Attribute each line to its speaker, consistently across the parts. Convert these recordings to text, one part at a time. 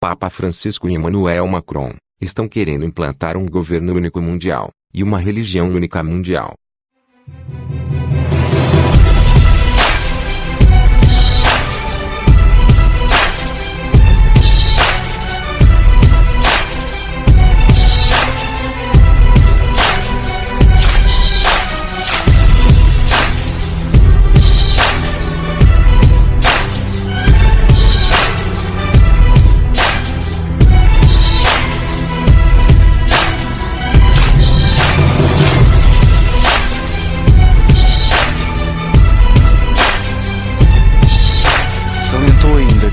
Speaker 1: Papa Francisco e Emmanuel Macron estão querendo implantar um governo único mundial e uma religião única mundial.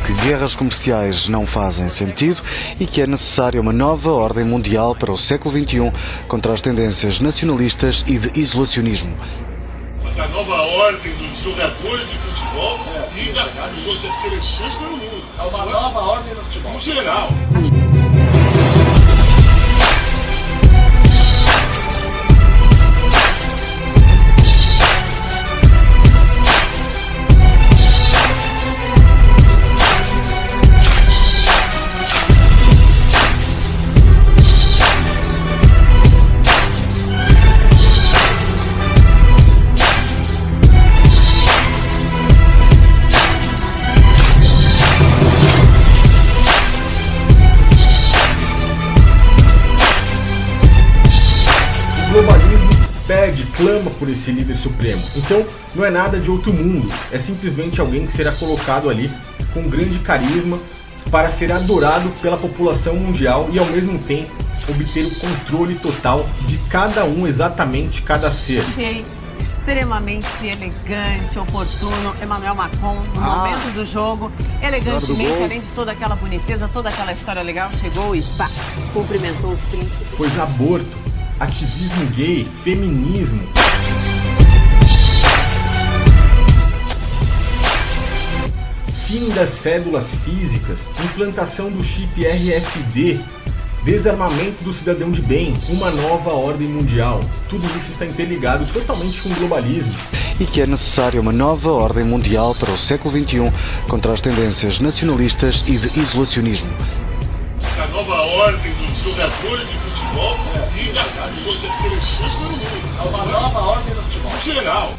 Speaker 2: Que guerras comerciais não fazem sentido e que é necessária uma nova ordem mundial para o século XXI contra as tendências nacionalistas e de isolacionismo.
Speaker 3: Mas a nova ordem dos jogadores de futebol e das seleções pelo mundo. É uma nova ordem no futebol. Em geral.
Speaker 4: O globalismo pede, clama por esse líder supremo. Então não é nada de outro mundo, é simplesmente alguém que será colocado ali com grande carisma para ser adorado pela população mundial e ao mesmo tempo obter o controle total de cada um, exatamente cada ser.
Speaker 5: Achei extremamente elegante, oportuno, Emmanuel Macron, no momento do jogo, elegantemente, além de toda aquela boniteza, toda aquela história legal, chegou e pá, cumprimentou os príncipes.
Speaker 4: Pois aborto, ativismo gay, feminismo, fim das cédulas físicas, implantação do chip RFD, desarmamento do cidadão de bem, uma nova ordem mundial. Tudo isso está interligado totalmente com o globalismo.
Speaker 2: E que é necessária uma nova ordem mundial para o século XXI contra as tendências nacionalistas e de isolacionismo.
Speaker 3: A nova ordem dos jogadores de futebol e das seleções pelo mundo. É uma nova ordem no futebol. Em geral.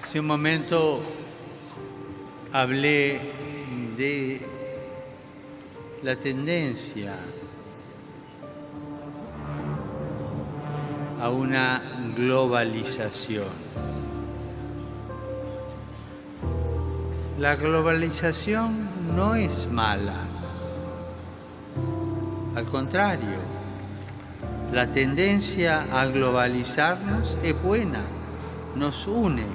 Speaker 6: Hace un momento hablé de la tendencia a una globalización. La globalización no es mala, al contrario, la tendencia a globalizarnos es buena, nos une.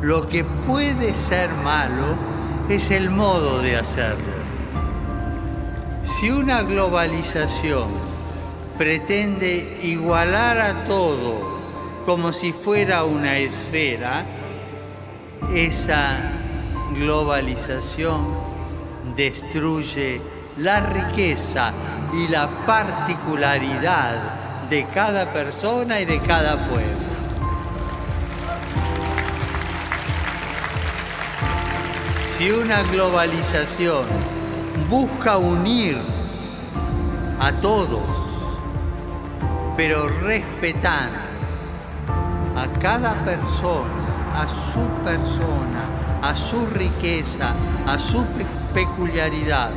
Speaker 6: Lo que puede ser malo es el modo de hacerlo. Si una globalización pretende igualar a todo como si fuera una esfera, esa globalización destruye la riqueza y la particularidad de cada persona y de cada pueblo. Si una globalización busca unir a todos, pero respetando a cada persona, a su riqueza, a su peculiaridad,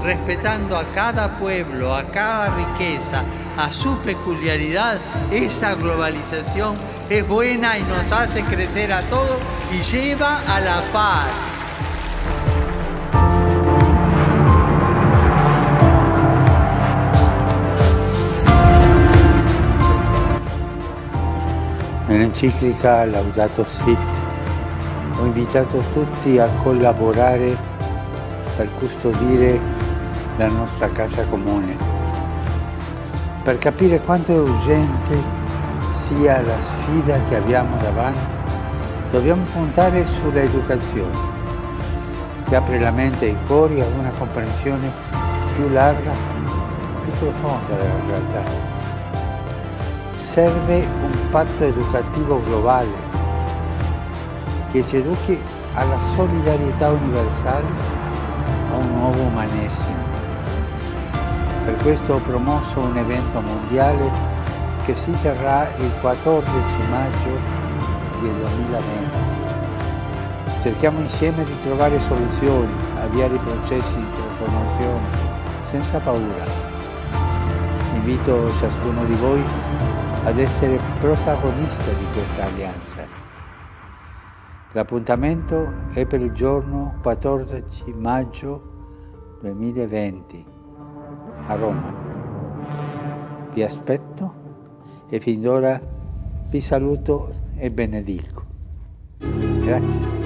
Speaker 6: respetando a cada pueblo, a cada riqueza, a su peculiaridad, esa globalización es buena y nos hace crecer a todos y lleva a la paz.
Speaker 7: En encíclica Laudato Si, ho
Speaker 6: invitato tutti a collaborare per custodire la nostra casa comune, per capire quanto è urgente sia la sfida che abbiamo davanti. Dobbiamo puntare sull'educazione, che apre la mente e i cuori a una comprensione più larga, più profonda della realtà. Serve un patto educativo globale che ci educhi alla solidarietà universale, a un nuovo umanesimo. Per questo ho promosso un evento mondiale che si terrà il 14 maggio del 2020. Cerchiamo insieme di trovare soluzioni, avviare i processi di trasformazione senza paura. Invito ciascuno di voi ad essere protagonista di questa alleanza. L'appuntamento è per il giorno 14 maggio 2020 a Roma. Vi aspetto e fin d'ora vi saluto e benedico. Grazie.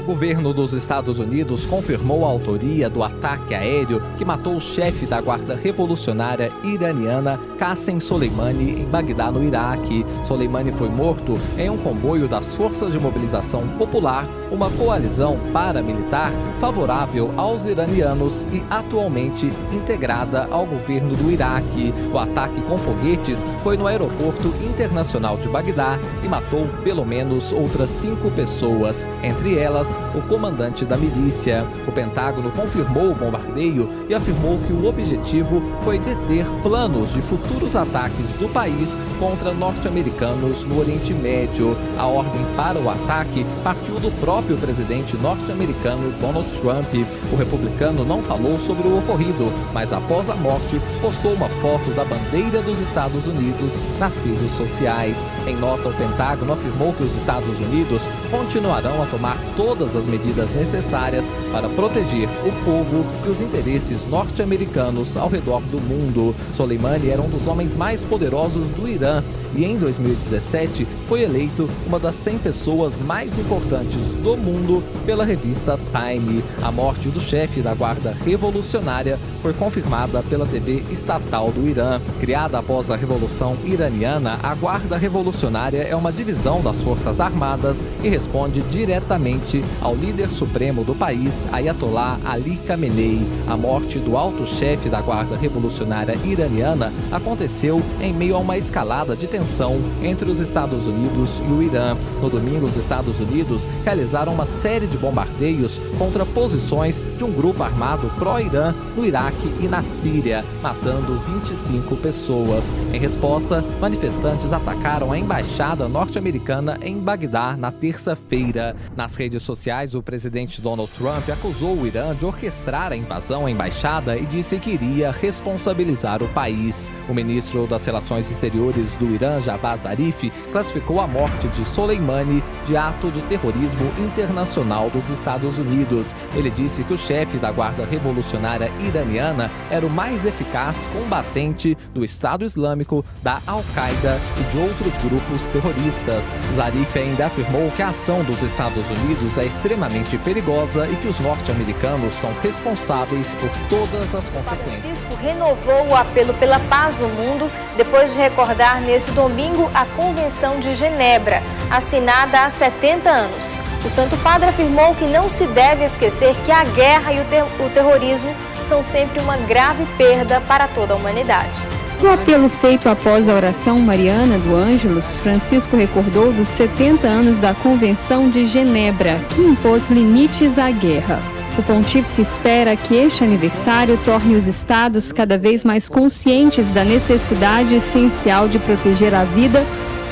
Speaker 7: O governo dos Estados Unidos confirmou a autoria do ataque aéreo que matou o chefe da Guarda Revolucionária iraniana Qassem Soleimani em Bagdá, no Iraque. Soleimani foi morto em um comboio das Forças de Mobilização Popular, uma coalizão paramilitar favorável aos iranianos e atualmente integrada ao governo do Iraque. O ataque com foguetes foi no aeroporto internacional de Bagdá e matou pelo menos outras 5 pessoas, entre elas o comandante da milícia. O Pentágono confirmou o bombardeio e afirmou que o objetivo foi deter planos de futuros ataques do país contra norte-americanos no Oriente Médio. A ordem para o ataque partiu do próprio presidente norte-americano Donald Trump. O republicano não falou sobre o ocorrido, mas após a morte postou uma foto da bandeira dos Estados Unidos nas redes sociais. Em nota, o Pentágono afirmou que os Estados Unidos continuarão a tomar todas as medidas necessárias para proteger o povo e os interesses norte-americanos ao redor do mundo. Soleimani era um dos homens mais poderosos do Irã e em 2017 foi eleito uma das 100 pessoas mais importantes do mundo pela revista Time. A morte do chefe da Guarda Revolucionária foi confirmada pela TV estatal do Irã. Criada após a Revolução Iraniana, a Guarda Revolucionária é uma divisão das Forças Armadas e responde diretamente ao líder supremo do país, Ayatollah Ali Khamenei. A morte do alto chefe da Guarda Revolucionária Iraniana aconteceu em meio a uma escalada de tensão entre os Estados Unidos e o Irã. No domingo, os Estados Unidos realizaram uma série de bombardeios contra posições de um grupo armado pró-Irã no Iraque e na Síria, matando 25 pessoas. Em resposta, manifestantes atacaram a embaixada norte-americana em Bagdá na terça-feira. Nas redes sociais, o presidente Donald Trump acusou o Irã de orquestrar a invasão à embaixada e disse que iria responsabilizar o país. O ministro das Relações Exteriores do Irã, Javad Zarif, classificou a morte de Soleimani de ato de terrorismo internacional dos Estados Unidos. Ele disse que o chefe da Guarda Revolucionária Iraniana era o mais eficaz combatente do Estado Islâmico, da Al-Qaeda e de outros grupos terroristas. Zarif ainda afirmou que a ação dos Estados Unidos é extremamente perigosa e que os norte-americanos são responsáveis por todas as consequências.
Speaker 8: Francisco renovou o apelo pela paz no mundo depois de recordar neste domingo a Convenção de Genebra, assinada há 70 anos. O Santo Padre afirmou que não se deve esquecer que a guerra e o terrorismo são sempre uma grave perda para toda a humanidade.
Speaker 9: No apelo feito após a oração mariana do Ângelus, Francisco recordou dos 70 anos da Convenção de Genebra, que impôs limites à guerra. O pontífice espera que este aniversário torne os estados cada vez mais conscientes da necessidade essencial de proteger a vida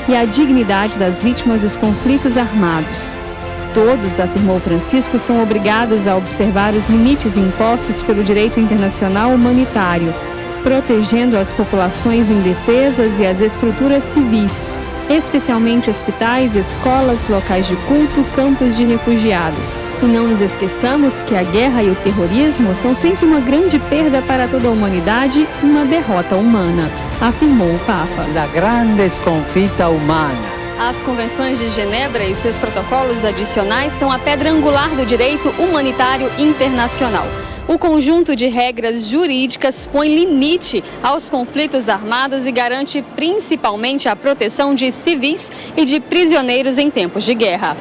Speaker 9: e a dignidade das vítimas dos conflitos armados. Todos, afirmou Francisco, são obrigados a observar os limites impostos pelo direito internacional humanitário, protegendo as populações indefesas e as estruturas civis, especialmente hospitais, escolas, locais de culto, campos de refugiados. E não nos esqueçamos que a guerra e o terrorismo são sempre uma grande perda para toda a humanidade e uma derrota humana, afirmou o Papa.
Speaker 6: La grande sconfitta umana.
Speaker 9: As convenções de Genebra e seus protocolos adicionais são a pedra angular do direito humanitário internacional. O conjunto de regras jurídicas põe limite aos conflitos armados e garante principalmente a proteção de civis e de prisioneiros em tempos de guerra.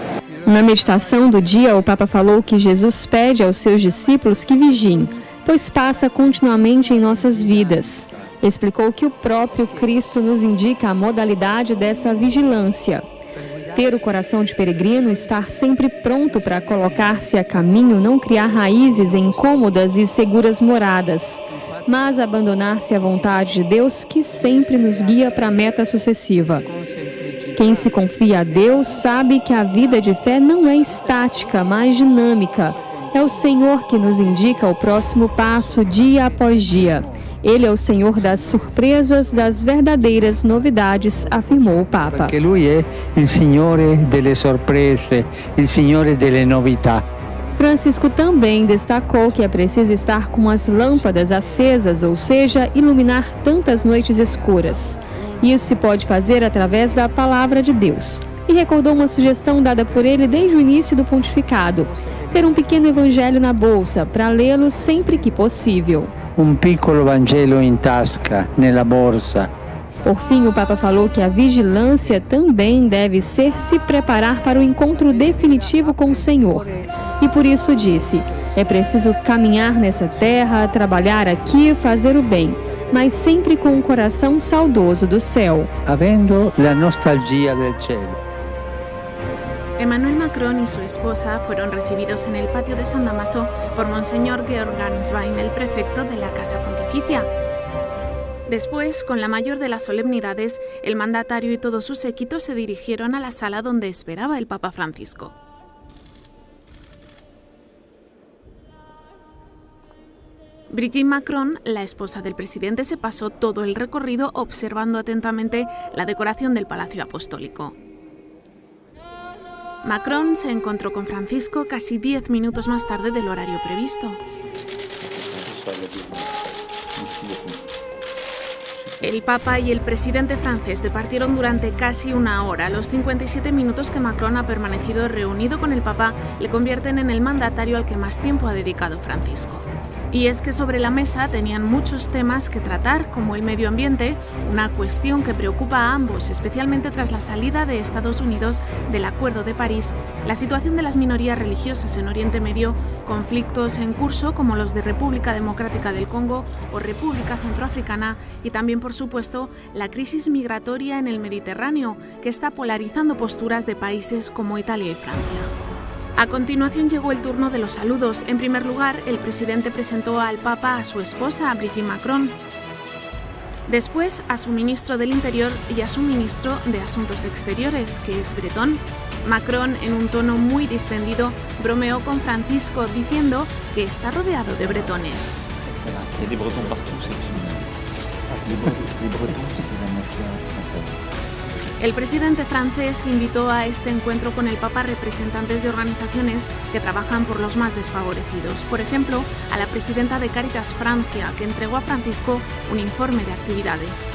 Speaker 9: Na meditação do dia, o Papa falou que Jesus pede aos seus discípulos que vigiem, pois passa continuamente em nossas vidas. Explicou que o próprio Cristo nos indica a modalidade dessa vigilância. Ter o coração de peregrino, estar sempre pronto para colocar-se a caminho, não criar raízes em cômodas e seguras moradas, mas abandonar-se à vontade de Deus que sempre nos guia para a meta sucessiva. Quem se confia a Deus sabe que a vida de fé não é estática, mas dinâmica. É o Senhor que nos indica o próximo passo dia após dia. Ele é o Senhor das surpresas, das verdadeiras novidades, afirmou o Papa.
Speaker 6: Porque Lui é o Signore delle sorprese, il Signore delle novità.
Speaker 9: Francisco também destacou que é preciso estar com as lâmpadas acesas, ou seja, iluminar tantas noites escuras. Isso se pode fazer através da palavra de Deus. E recordou uma sugestão dada por ele desde o início do pontificado: ter um pequeno evangelho na bolsa para lê-lo sempre que possível.
Speaker 6: Um piccolo Vangelo in tasca, nella borsa.
Speaker 9: Por fim, o Papa falou que a vigilância também deve ser se preparar para o encontro definitivo com o Senhor. E por isso disse: é preciso caminhar nessa terra, trabalhar aqui, fazer o bem, mas sempre com um coração saudoso do céu.
Speaker 6: Avendo la nostalgia del cielo.
Speaker 10: Emmanuel Macron y su esposa fueron recibidos en el patio de San Damaso por Monseñor Georg Ganswein, el prefecto de la Casa Pontificia. Después, con la mayor de las solemnidades, el mandatario y todo su séquito se dirigieron a la sala donde esperaba el Papa Francisco. Brigitte Macron, la esposa del presidente, se pasó todo el recorrido observando atentamente la decoración del Palacio Apostólico. Macron se encontró con Francisco casi 10 minutos más tarde del horario previsto. El Papa y el presidente francés departieron durante casi una hora. Los 57 minutos que Macron ha permanecido reunido con el Papa le convierten en el mandatario al que más tiempo ha dedicado Francisco. Y es que sobre la mesa tenían muchos temas que tratar, como el medio ambiente, una cuestión que preocupa a ambos, especialmente tras la salida de Estados Unidos del Acuerdo de París, la situación de las minorías religiosas en Oriente Medio, conflictos en curso como los de República Democrática del Congo o República Centroafricana y también, por supuesto, la crisis migratoria en el Mediterráneo, que está polarizando posturas de países como Italia y Francia. A continuación llegó el turno de los saludos. En primer lugar, el presidente presentó al Papa a su esposa, Brigitte Macron. Después, a su ministro del Interior y a su ministro de Asuntos Exteriores, que es bretón. Macron, en un tono muy distendido, bromeó con Francisco diciendo que está rodeado de bretones. El presidente francés invitó a este encuentro con el Papa representantes de organizaciones que trabajan por los más desfavorecidos. Por ejemplo, a la presidenta de Cáritas Francia, que entregó a Francisco un informe de actividades.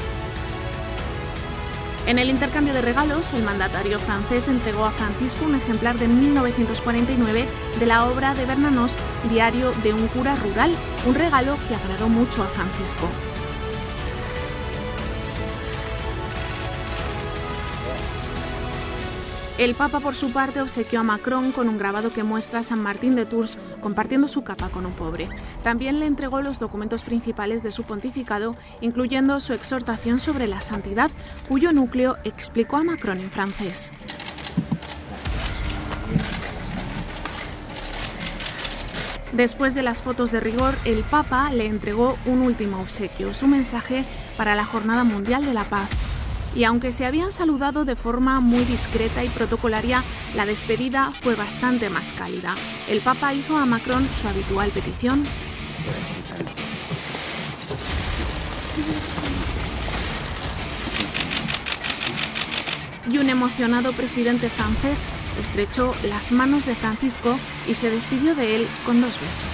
Speaker 10: En el intercambio de regalos, el mandatario francés entregó a Francisco un ejemplar de 1949 de la obra de Bernanos, Diario de un cura rural, un regalo que agradó mucho a Francisco. El Papa, por su parte, obsequió a Macron con un grabado que muestra a San Martín de Tours compartiendo su capa con un pobre. También le entregó los documentos principales de su pontificado, incluyendo su exhortación sobre la santidad, cuyo núcleo explicó a Macron en francés. Después de las fotos de rigor, el Papa le entregó un último obsequio, su mensaje para la Jornada Mundial de la Paz. Y aunque se habían saludado de forma muy discreta y protocolaria, la despedida fue bastante más cálida. El Papa hizo a Macron su habitual petición. Y un emocionado presidente francés estrechó las manos de Francisco y se despidió de él con 2 besos.